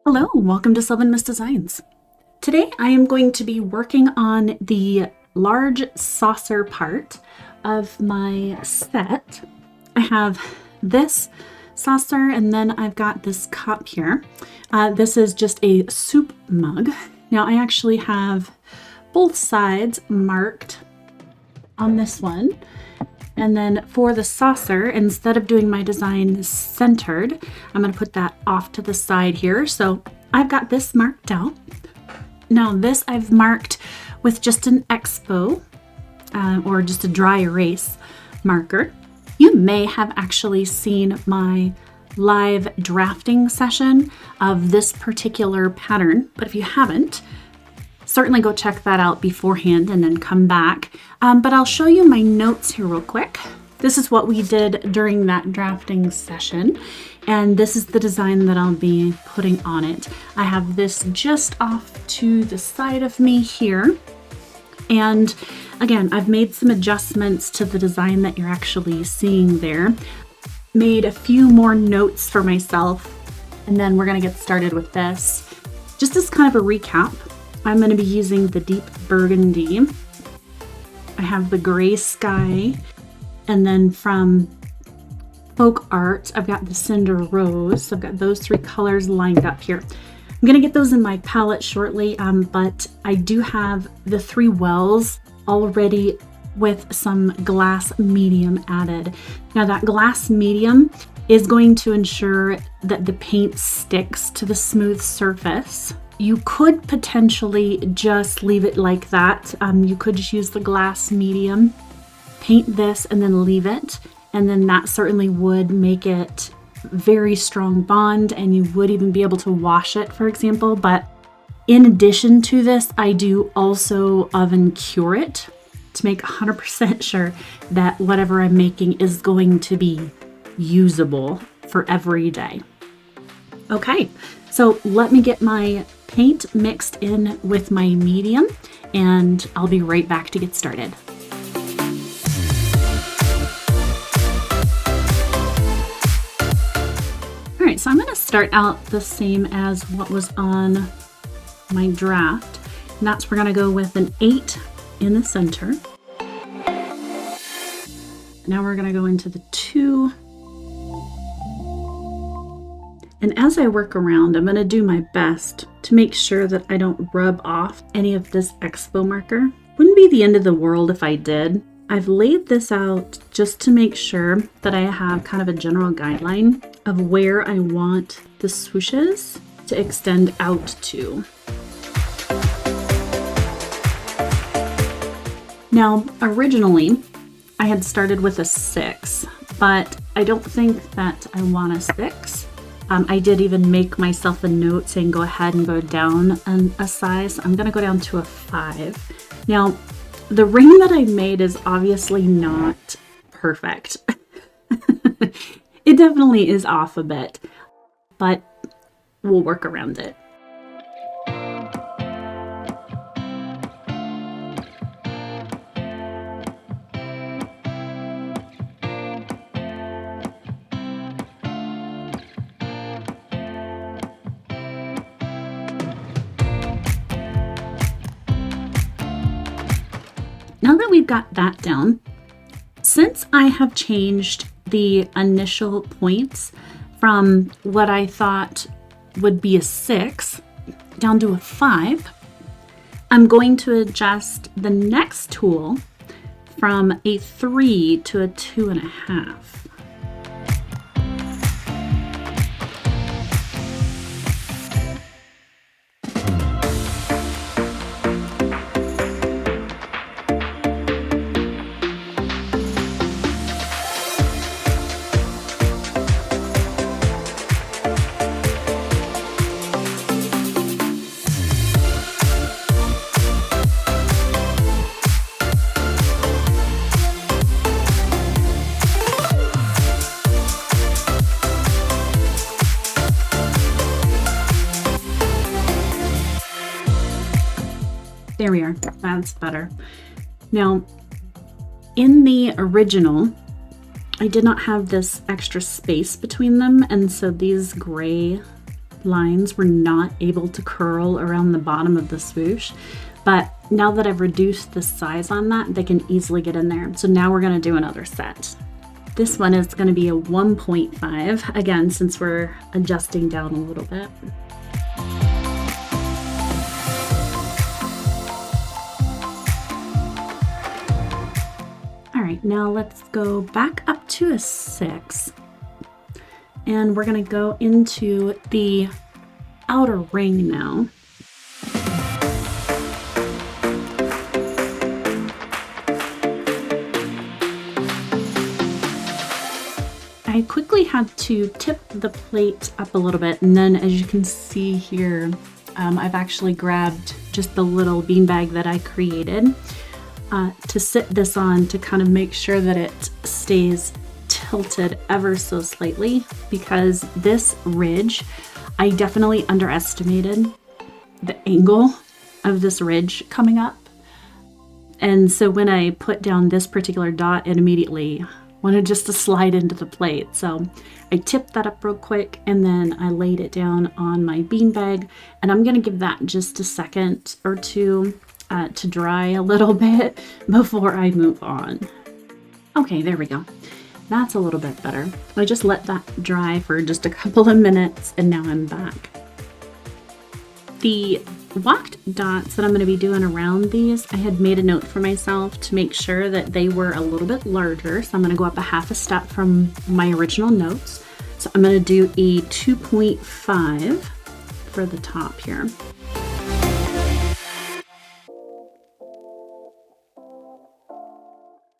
Hello, welcome to Sylvan Miss Designs. Today I am going to be working on the large saucer part of my set. I have this saucer and then I've got this cup here. This is just a soup mug. Now I actually have both sides marked on this one. And then for the saucer, instead of doing my design centered, I'm going to put that off to the side here. So I've got this marked out. Now this I've marked with just an Expo or just a dry erase marker. You may have actually seen my live drafting session of this particular pattern, but if you haven't, certainly go check that out beforehand and then come back. But I'll show you my notes here real quick. This is what we did during that drafting session. And this is the design that I'll be putting on it. I have this just off to the side of me here. And again, I've made some adjustments to the design that you're actually seeing there. Made a few more notes for myself. And then we're gonna get started with this. Just as kind of a recap, I'm going to be using the deep burgundy. I have the gray sky, and then from folk art, I've got the cinder rose. So I've got those three colors lined up here. I'm going to get those in my palette shortly, but I do have the three wells already with some glass medium added. Now that glass medium is going to ensure that the paint sticks to the smooth surface. You could potentially just leave it like that. You could just use the glass medium, paint this, and then leave it. And then that certainly would make it very strong bond, and you would even be able to wash it, for example. But in addition to this, I do also oven cure it to make 100% sure that whatever I'm making is going to be usable for every day. Okay, so let me get my paint mixed in with my medium, and I'll be right back to get started. All right, so I'm going to start out the same as what was on my draft, and that's we're going to go with an 8 in the center. Now we're going to go into the 2. And as I work around, I'm going to do my best to make sure that I don't rub off any of this Expo marker. Wouldn't be the end of the world if I did. I've laid this out just to make sure that I have kind of a general guideline of where I want the swooshes to extend out to. Now, originally, I had started with a 6, but I don't think that I want a 6. I did even make myself a note saying go ahead and go down a size. I'm going to go down to a 5. Now, the ring that I made is obviously not perfect. It definitely is off a bit, but we'll work around it. Now that we've got that down, since I have changed the initial points from what I thought would be a 6 down to a 5, I'm going to adjust the next tool from a 3 to a 2.5. There we are. That's better. Now, in the original, I did not have this extra space between them, and so these gray lines were not able to curl around the bottom of the swoosh. But now that I've reduced the size on that, they can easily get in there. So now we're gonna do another set. This one is gonna be a 1.5, again, since we're adjusting down a little bit. All right, now let's go back up to a 6. And we're gonna go into the outer ring now. I quickly had to tip the plate up a little bit, and then as you can see here, I've actually grabbed just the little beanbag that I created to sit this on to kind of make sure that it stays tilted ever so slightly, because this ridge, I definitely underestimated the angle of this ridge coming up. And so when I put down this particular dot, it immediately wanted just to slide into the plate. So I tipped that up real quick, and then I laid it down on my beanbag, and I'm gonna give that just a second or two to dry a little bit before I move on. Okay, there we go. That's a little bit better. I just let that dry for just a couple of minutes, and now I'm back. The walked dots that I'm going to be doing around these, I had made a note for myself to make sure that they were a little bit larger. So I'm going to go up a half a step from my original notes. So I'm going to do a 2.5 for the top here.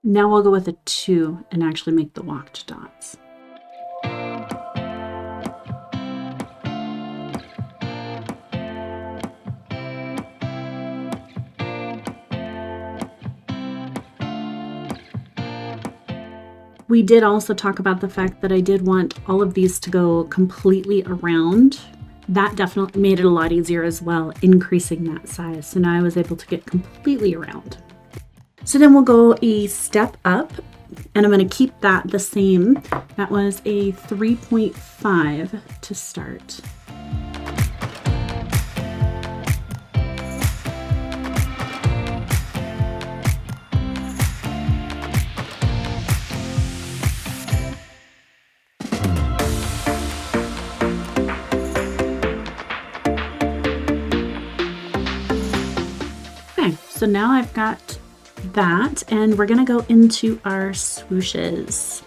Now we'll go with a 2 and actually make the walked dots. We did also talk about the fact that I did want all of these to go completely around. That definitely made it a lot easier as well, increasing that size. So now I was able to get completely around. So then we'll go a step up, and I'm going to keep that the same. That was a 3.5 to start. Okay, so now I've got that, and we're gonna go into our swooshes.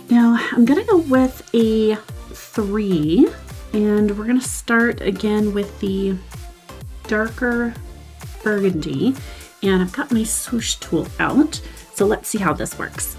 Now I'm gonna go with a 3, and we're gonna start again with the darker burgundy, and I've got my swoosh tool out, so let's see how this works.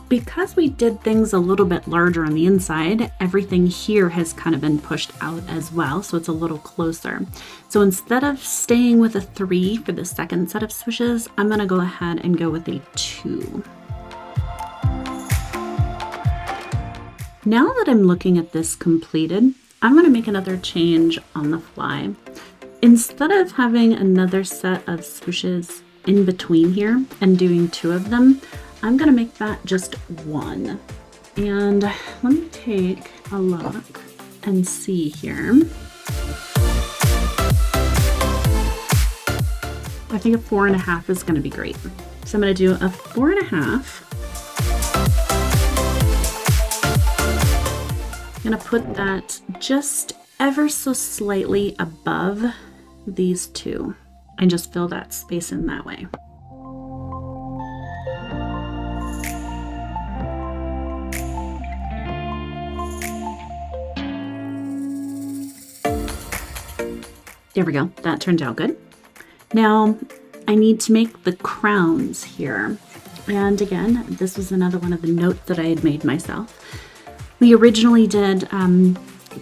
Because we did things a little bit larger on the inside, everything here has kind of been pushed out as well, so it's a little closer. So instead of staying with a 3 for the second set of swooshes, I'm gonna go ahead and go with a 2. Now that I'm looking at this completed, I'm gonna make another change on the fly. Instead of having another set of swooshes in between here and doing 2 of them, I'm gonna make that just 1. And let me take a look and see here. I think a 4.5 is gonna be great. So I'm gonna do a 4.5. I'm gonna put that just ever so slightly above these 2 and just fill that space in that way. There we go, that turned out good. Now I need to make the crowns here. And again, this was another one of the notes that I had made myself. We originally did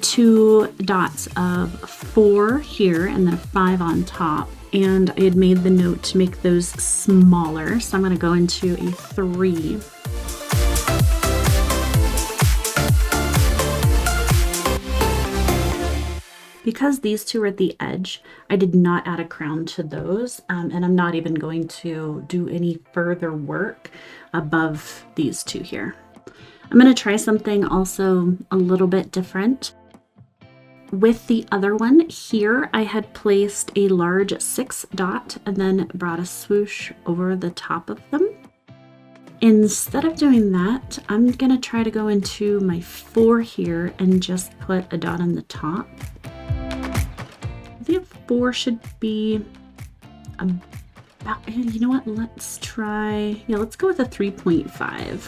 2 dots of 4 here and then a 5 on top. And I had made the note to make those smaller. So I'm going to go into a 3. Because these 2 are at the edge, I did not add a crown to those, and I'm not even going to do any further work above these 2 here. I'm going to try something also a little bit different. With the other one here, I had placed a large 6 dot and then brought a swoosh over the top of them. Instead of doing that, I'm going to try to go into my 4 here and just put a dot on the top. I think 4 should be about, you know what, let's try, yeah, let's go with a 3.5.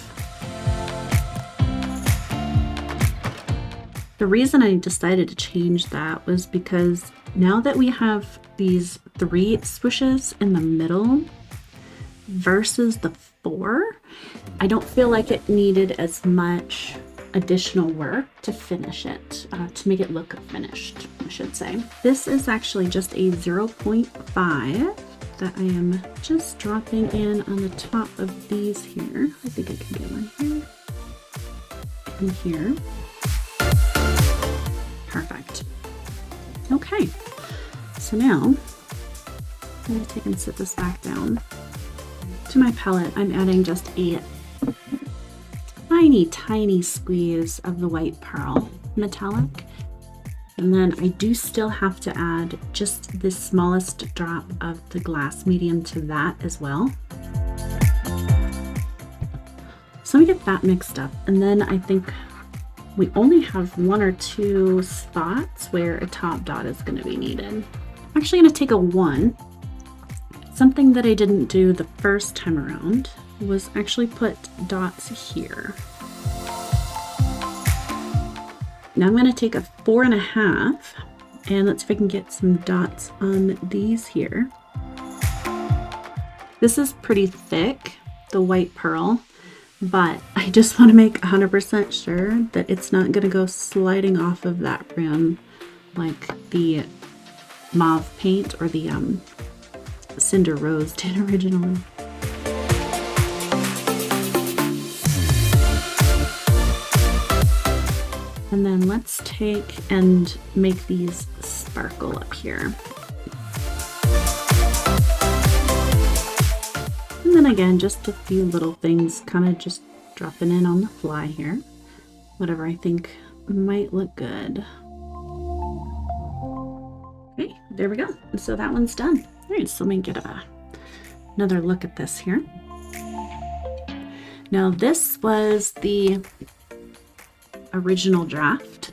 The reason I decided to change that was because now that we have these 3 swooshes in the middle versus the 4, I don't feel like it needed as much additional work to finish it, to make it look finished, I should say. This is actually just a 0.5 that I am just dropping in on the top of these here. I think I can get one here and here. Perfect. Okay, so now I'm going to take and sit this back down. To my palette, I'm adding just a tiny squeeze of the white pearl metallic, and then I do still have to add just the smallest drop of the glass medium to that as well. So we get that mixed up, and then I think we only have 1 or 2 spots where a top dot is going to be needed. I'm actually going to take a 1. Something that I didn't do the first time around was actually put dots here. Now I'm going to take a 4.5 and let's see if I can get some dots on these here. This is pretty thick, the white pearl, but I just want to make 100% sure that it's not going to go sliding off of that rim like the mauve paint or the Cinder Rose did originally. And then let's take and make these sparkle up here. And then again, just a few little things, kind of just dropping in on the fly here. Whatever I think might look good. Okay, there we go. So that one's done. All right, so let me get another look at this here. Now this was the original draft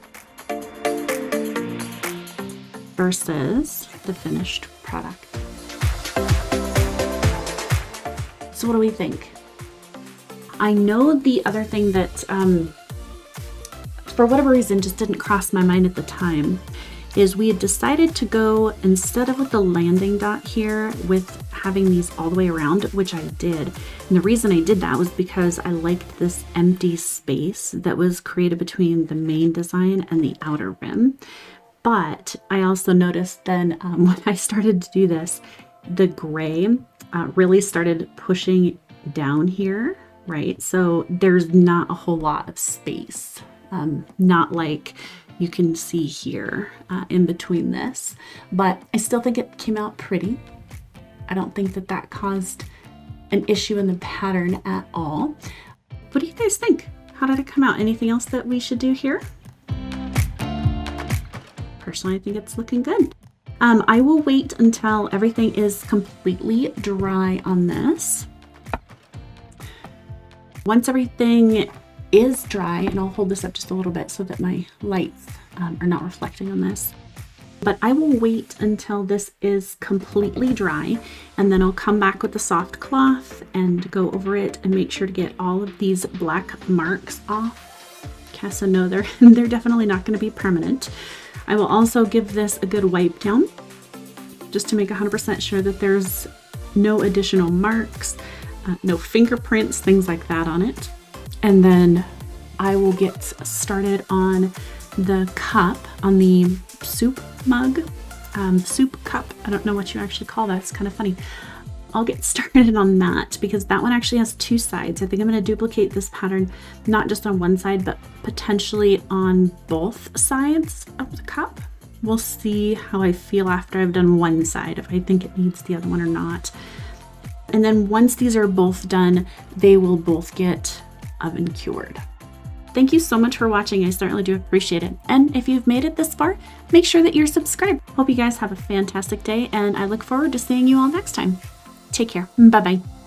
versus the finished product. So what do we think? I know the other thing that for whatever reason just didn't cross my mind at the time is we had decided to go, instead of with the landing dot here, with having these all the way around, which I did. And the reason I did that was because I liked this empty space that was created between the main design and the outer rim. But I also noticed then when I started to do this, the gray really started pushing down here, right? So there's not a whole lot of space, not like you can see here in between this, but I still think it came out pretty. I don't think that that caused an issue in the pattern at all. What do you guys think? How did it come out? Anything else that we should do here? Personally, I think it's looking good. I will wait until everything is completely dry on this. Once everything is dry, and I'll hold this up just a little bit so that my lights are not reflecting on this. But I will wait until this is completely dry, and then I'll come back with the soft cloth and go over it and make sure to get all of these black marks off. Okay, so no, they're definitely not going to be permanent. I will also give this a good wipe down just to make 100% sure that there's no additional marks, no fingerprints, things like that on it. And then I will get started on the cup on the soup mug, soup cup. I don't know what you actually call that. It's kind of funny. I'll get started on that because that one actually has two sides. I think I'm going to duplicate this pattern, not just on one side, but potentially on both sides of the cup. We'll see how I feel after I've done one side, if I think it needs the other one or not. And then once these are both done, they will both get oven cured. Thank you so much for watching. I certainly do appreciate it. And if you've made it this far, make sure that you're subscribed. Hope you guys have a fantastic day, and I look forward to seeing you all next time. Take care. Bye-bye.